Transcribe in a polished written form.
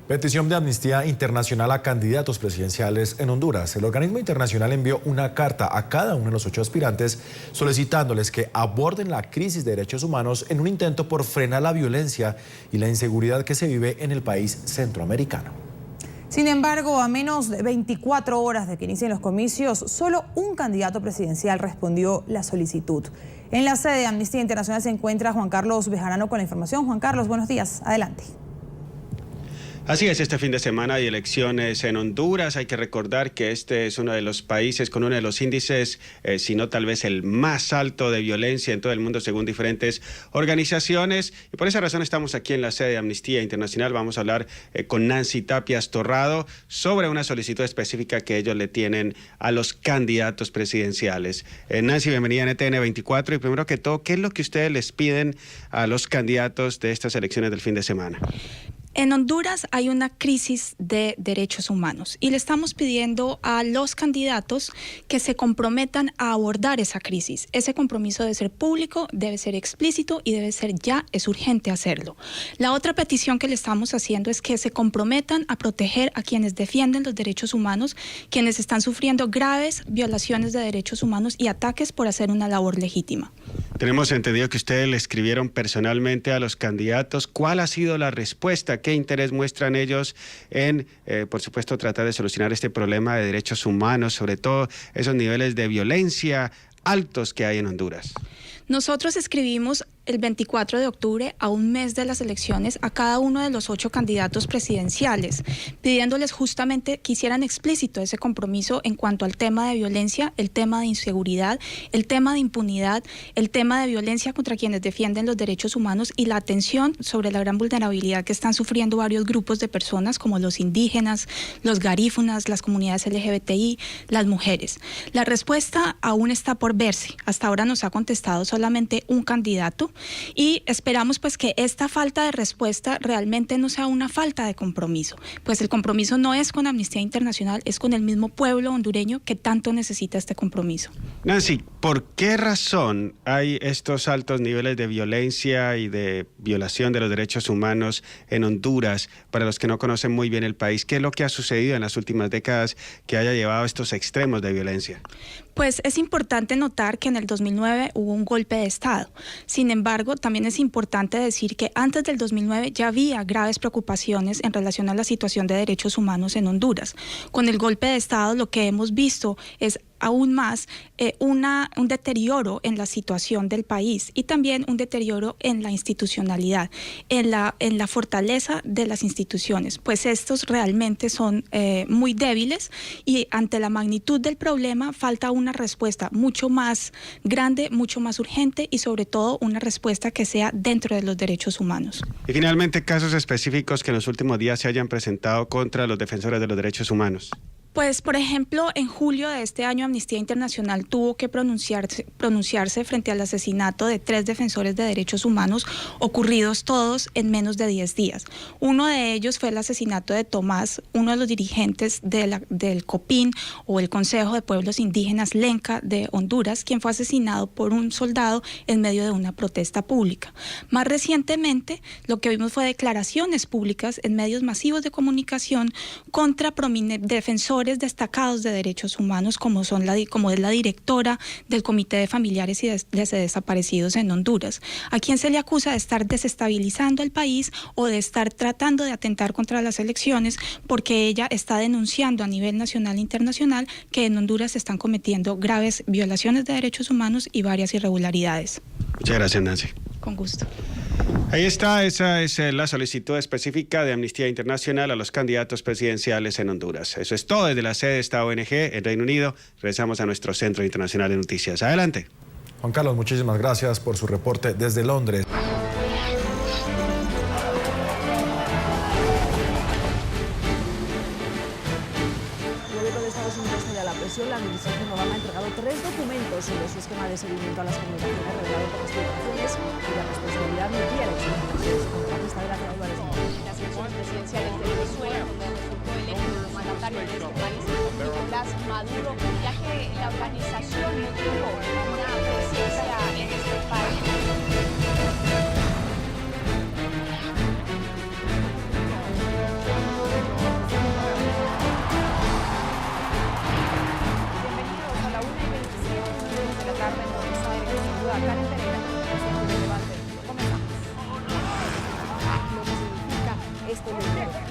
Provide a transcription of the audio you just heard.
Petición de Amnistía Internacional a candidatos presidenciales en Honduras. El organismo internacional envió una carta a cada uno de los 8 aspirantes solicitándoles que aborden la crisis de derechos humanos en un intento por frenar la violencia y la inseguridad que se vive en el país centroamericano. Sin embargo, a menos de 24 horas de que inicien los comicios, solo un candidato presidencial respondió la solicitud. En la sede de Amnistía Internacional se encuentra Juan Carlos Bejarano con la información. Juan Carlos, buenos días. Adelante. Así es, este fin de semana hay elecciones en Honduras. Hay que recordar que este es uno de los países con uno de los índices, si no tal vez el más alto de violencia en todo el mundo, según diferentes organizaciones. Y por esa razón estamos aquí en la sede de Amnistía Internacional. Vamos a hablar con Nancy Tapias Torrado sobre una solicitud específica que ellos le tienen a los candidatos presidenciales. Nancy, bienvenida a NTN 24. Y primero que todo, ¿qué es lo que ustedes les piden a los candidatos de estas elecciones del fin de semana? En Honduras hay una crisis de derechos humanos y le estamos pidiendo a los candidatos que se comprometan a abordar esa crisis. Ese compromiso debe ser público, debe ser explícito y debe ser ya, es urgente hacerlo. La otra petición que le estamos haciendo es que se comprometan a proteger a quienes defienden los derechos humanos, quienes están sufriendo graves violaciones de derechos humanos y ataques por hacer una labor legítima. Tenemos entendido que ustedes le escribieron personalmente a los candidatos. ¿Cuál ha sido la respuesta? ¿Qué interés muestran ellos en, por supuesto, tratar de solucionar este problema de derechos humanos, sobre todo esos niveles de violencia altos que hay en Honduras? Nosotros escribimos el 24 de octubre, a un mes de las elecciones, a cada uno de los 8 candidatos presidenciales, pidiéndoles justamente que hicieran explícito ese compromiso en cuanto al tema de violencia, el tema de inseguridad, el tema de impunidad, el tema de violencia contra quienes defienden los derechos humanos y la atención sobre la gran vulnerabilidad que están sufriendo varios grupos de personas como los indígenas, los garífunas, las comunidades LGBTI, las mujeres. La respuesta aún está por verse. Hasta ahora nos ha contestado solamente un candidato. Y esperamos pues que esta falta de respuesta realmente no sea una falta de compromiso, pues el compromiso no es con Amnistía Internacional, es con el mismo pueblo hondureño que tanto necesita este compromiso. Nancy, ¿por qué razón hay estos altos niveles de violencia y de violación de los derechos humanos en Honduras? Para los que no conocen muy bien el país, ¿qué es lo que ha sucedido en las últimas décadas que haya llevado a estos extremos de violencia? Pues es importante notar que en el 2009 hubo un golpe de Estado. Sin embargo, también es importante decir que antes del 2009 ya había graves preocupaciones en relación a la situación de derechos humanos en Honduras. Con el golpe de Estado lo que hemos visto es aún más un deterioro en la situación del país y también un deterioro en la institucionalidad, en la fortaleza de las instituciones, pues estos realmente son muy débiles y ante la magnitud del problema falta una respuesta mucho más grande, mucho más urgente y sobre todo una respuesta que sea dentro de los derechos humanos. Y finalmente, casos específicos que en los últimos días se hayan presentado contra los defensores de los derechos humanos. Pues, por ejemplo, en julio de este año Amnistía Internacional tuvo que pronunciarse frente al asesinato de 3 defensores de derechos humanos ocurridos todos en menos de 10 días. Uno de ellos fue el asesinato de Tomás, uno de los dirigentes del COPIN o el Consejo de Pueblos Indígenas Lenca de Honduras, quien fue asesinado por un soldado en medio de una protesta pública. Más recientemente, lo que vimos fue declaraciones públicas en medios masivos de comunicación contra defensores destacados de derechos humanos como es la directora del Comité de Familiares y de Desaparecidos en Honduras, a quien se le acusa de estar desestabilizando el país o de estar tratando de atentar contra las elecciones porque ella está denunciando a nivel nacional e internacional que en Honduras se están cometiendo graves violaciones de derechos humanos y varias irregularidades. Muchas gracias, Nancy. Con gusto. Ahí está, esa es la solicitud específica de Amnistía Internacional a los candidatos presidenciales en Honduras. Eso es todo desde la sede de esta ONG en Reino Unido. Regresamos a nuestro Centro Internacional de Noticias. Adelante. Juan Carlos, muchísimas gracias por su reporte desde Londres. La administración Obama ha entregado 3 documentos sobre su esquema de seguimiento a las comunicaciones revelado por las filtraciones y la responsabilidad no quiere las elecciones presidenciales de Venezuela, donde resultó electo como mandatario de este país Nicolás Maduro, ya que la organización no tuvo una presencia en este país. Karen Pereira, presidente de Levante. Comenzamos. Lo que significa este movimiento.